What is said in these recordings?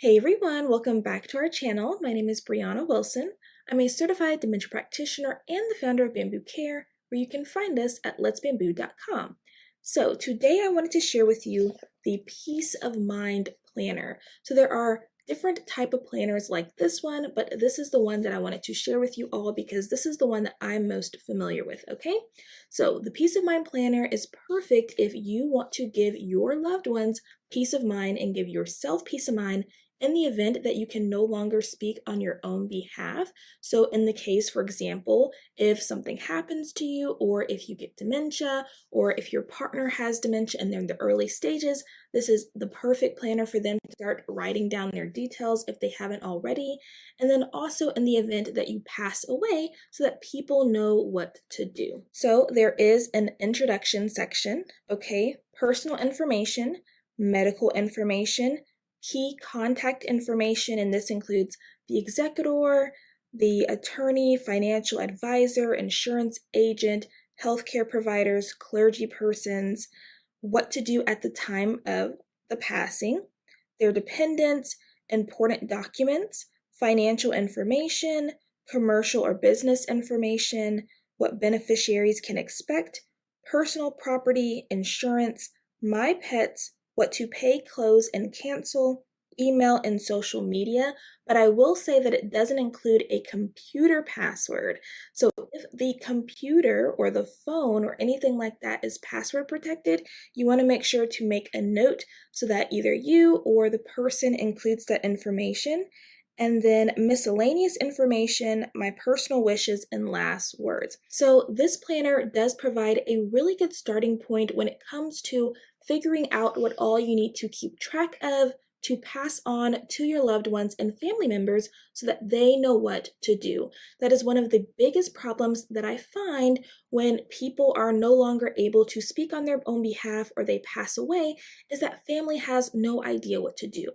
Hey everyone, welcome back to our channel. My name is Brianna Wilson. I'm a certified dementia practitioner and the founder of Bambu Care, where you can find us at letsbambu.com. So today I wanted to share with you the Peace of Mind Planner. So there are different type of planners like this one, but this is the one that I wanted to share with you all because this is the one that I'm most familiar with, okay? So the Peace of Mind Planner is perfect if you want to give your loved ones peace of mind and give yourself peace of mind in the event that you can no longer speak on your own behalf. So in the case, for example, if something happens to you, or if you get dementia, or if your partner has dementia and they're in the early stages, this is the perfect planner for them to start writing down their details if they haven't already. And then also in the event that you pass away so that people know what to do. So there is an introduction section, okay? Personal information, medical information, key contact information, and this includes the executor, the attorney, financial advisor, insurance agent, healthcare providers, clergy persons, what to do at the time of the passing, their dependents, important documents, financial information, commercial or business information, what beneficiaries can expect, personal property, insurance, my pets, what to pay, close, and cancel, email, and social media. But I will say that it doesn't include a computer password. So if the computer or the phone or anything like that is password protected, you want to make sure to make a note so that either you or the person includes that information. And then miscellaneous information, my personal wishes, and last words. So this planner does provide a really good starting point when it comes to figuring out what all you need to keep track of to pass on to your loved ones and family members so that they know what to do. That is one of the biggest problems that I find when people are no longer able to speak on their own behalf or they pass away, is that family has no idea what to do.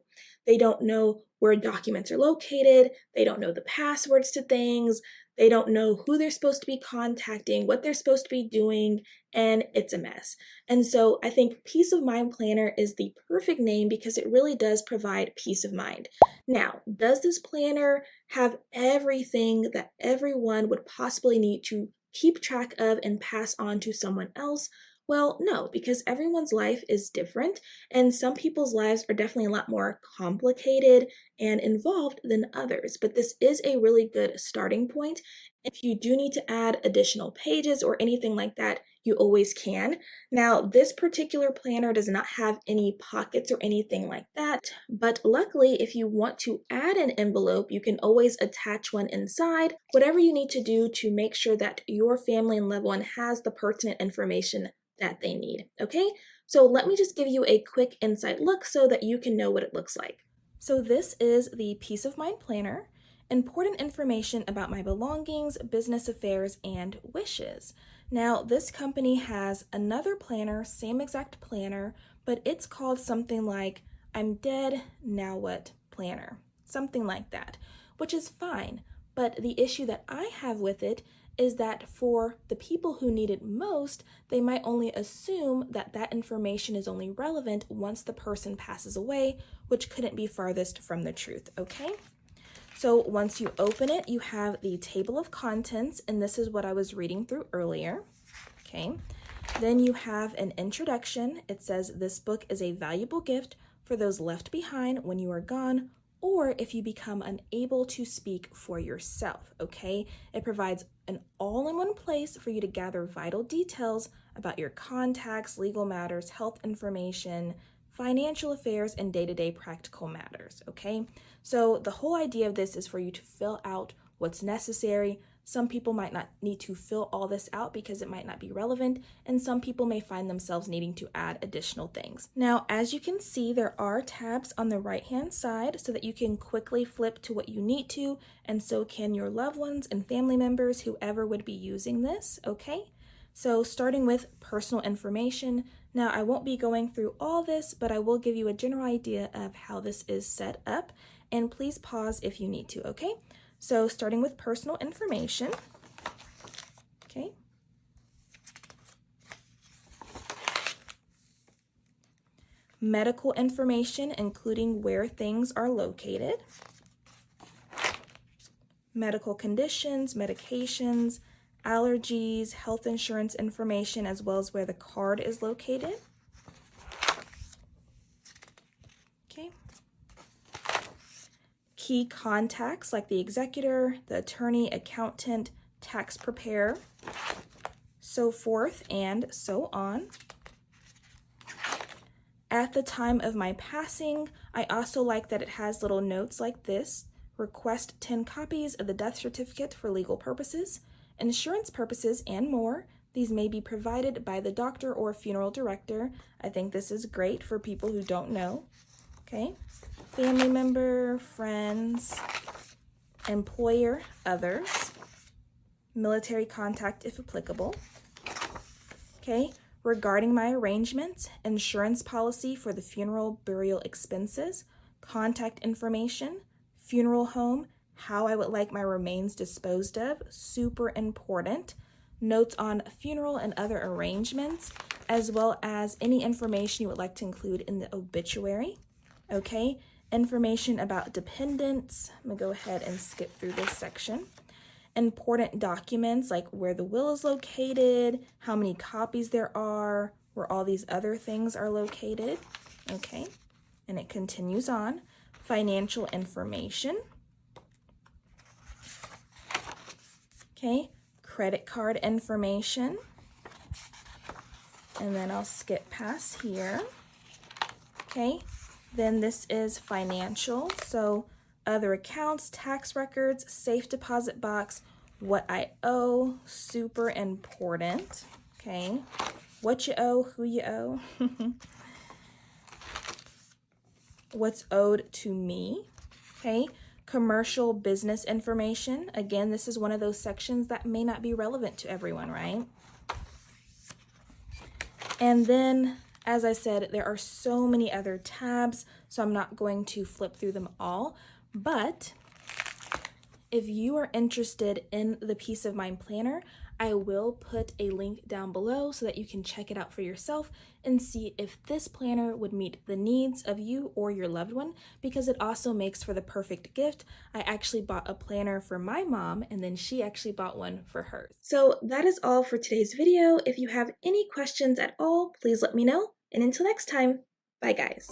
They don't know where documents are located, they don't know the passwords to things, they don't know who they're supposed to be contacting, what they're supposed to be doing, and it's a mess. And so I think Peace of Mind Planner is the perfect name because it really does provide peace of mind. Now, does this planner have everything that everyone would possibly need to keep track of and pass on to someone else? Well, no, because everyone's life is different, and some people's lives are definitely a lot more complicated and involved than others. But this is a really good starting point. If you do need to add additional pages or anything like that, you always can. Now, this particular planner does not have any pockets or anything like that, but luckily, if you want to add an envelope, you can always attach one inside, whatever you need to do to make sure that your family and loved one has the pertinent information that they need, okay? So let me just give you a quick inside look so that you can know what it looks like. So this is the Peace of Mind Planner. Important information about my belongings, business affairs, and wishes. Now, this company has another planner, same exact planner, but it's called something like I'm Dead, Now What Planner. Something like that, which is fine. But the issue that I have with it is that for the people who need it most, they might only assume that that information is only relevant once the person passes away, which couldn't be farthest from the truth, okay? So once you open it, you have the table of contents, and this is what I was reading through earlier, okay? Then you have an introduction. It says this book is a valuable gift for those left behind when you are gone, or if you become unable to speak for yourself, okay? It provides an all-in-one place for you to gather vital details about your contacts, legal matters, health information, financial affairs, and day-to-day practical matters, okay? So the whole idea of this is for you to fill out what's necessary. Some people might not need to fill all this out because it might not be relevant, and some people may find themselves needing to add additional things. Now, as you can see, there are tabs on the right-hand side so that you can quickly flip to what you need to, and so can your loved ones and family members, whoever would be using this, okay? So starting with personal information. Now, I won't be going through all this, but I will give you a general idea of how this is set up, and please pause if you need to, okay? So starting with personal information, okay? medical information, including where things are located, medical conditions, medications, allergies, health insurance information, as well as where the card is located. Okay. Key contacts like the executor, the attorney, accountant, tax preparer, so forth and so on. At the time of my passing, I also like that it has little notes like this. Request 10 copies of the death certificate for legal purposes, insurance purposes, and more. These may be provided by the doctor or funeral director. I think this is great for people who don't know. Okay. Family member, friends, employer, others, military contact if applicable. Okay. Regarding my arrangements, insurance policy for the funeral burial expenses, contact information, funeral home, how I would like my remains disposed of, super important, notes on funeral and other arrangements, as well as any information you would like to include in the obituary. Okay, information about dependents. I'm gonna go ahead and skip through this section. Important documents like where the will is located, how many copies there are, where all these other things are located. Okay, and it continues on. Financial information. Okay, credit card information. And then I'll skip past here. Okay, then this is financial. So other accounts, tax records, safe deposit box, what I owe, super important. Okay, what you owe, who you owe, what's owed to me. Okay, commercial business information. Again, this is one of those sections that may not be relevant to everyone, right? And then, as I said, there are so many other tabs, so I'm not going to flip through them all. But if you are interested in the Peace of Mind Planner, I will put a link down below so that you can check it out for yourself and see if this planner would meet the needs of you or your loved one, because it also makes for the perfect gift. I actually bought a planner for my mom, and then she actually bought one for hers. So that is all for today's video. If you have any questions at all, please let me know. And until next time, bye guys.